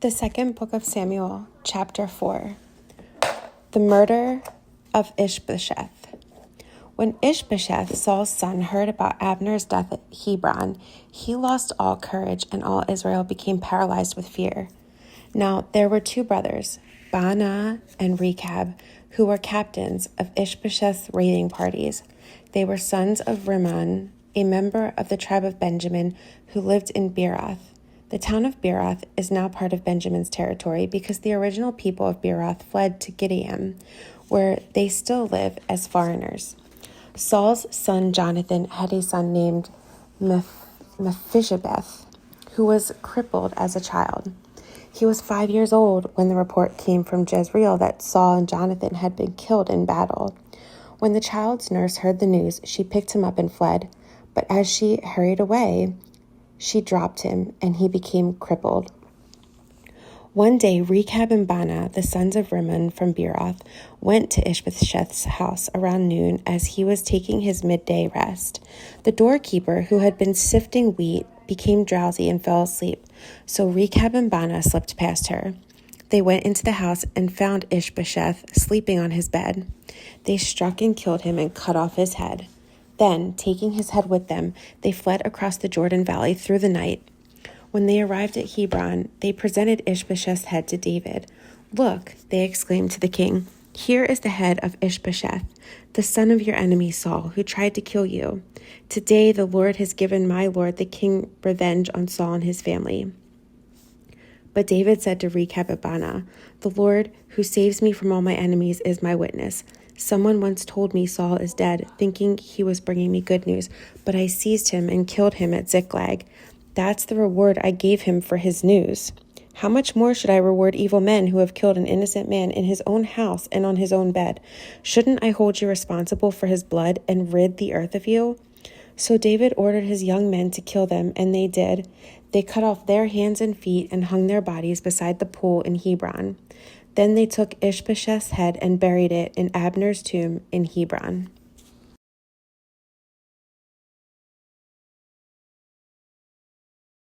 The second book of Samuel, chapter 4. The murder of Ishbosheth. When Ishbosheth, Saul's son, heard about Abner's death at Hebron, he lost all courage, and all Israel became paralyzed with fear. Now there were two brothers, Baanah and Rechab, who were captains of Ishbosheth's raiding parties. They were sons of Rimmon, a member of the tribe of Benjamin, who lived in Beeroth. The town of Beeroth is now part of Benjamin's territory because the original people of Beeroth fled to Gibeon, where they still live as foreigners. Saul's son Jonathan had a son named Mephibosheth, who was crippled as a child. He was 5 years old when the report came from Jezreel that Saul and Jonathan had been killed in battle. When the child's nurse heard the news, she picked him up and fled. But as she hurried away, she dropped him, and he became crippled. One day, Rechab and Baanah, the sons of Rimmon from Beeroth, went to Ishbosheth's house around noon as he was taking his midday rest. The doorkeeper, who had been sifting wheat, became drowsy and fell asleep, so Rechab and Baanah slipped past her. They went into the house and found Ishbosheth sleeping on his bed. They struck and killed him and cut off his head. Then, taking his head with them, they fled across the Jordan Valley through the night. When they arrived at Hebron, they presented Ishbosheth's head to David. "Look," they exclaimed to the king, "here is the head of Ishbosheth, the son of your enemy Saul, who tried to kill you. Today the Lord has given my lord the king revenge on Saul and his family." But David said to Rechab and Baanah, "The Lord, who saves me from all my enemies, is my witness. Someone once told me Saul is dead, thinking he was bringing me good news, but I seized him and killed him at Ziklag. That's the reward I gave him for his news. How much more should I reward evil men who have killed an innocent man in his own house and on his own bed? Shouldn't I hold you responsible for his blood and rid the earth of you?" So David ordered his young men to kill them, and they did. They cut off their hands and feet and hung their bodies beside the pool in Hebron. Then they took Ishbosheth's head and buried it in Abner's tomb in Hebron.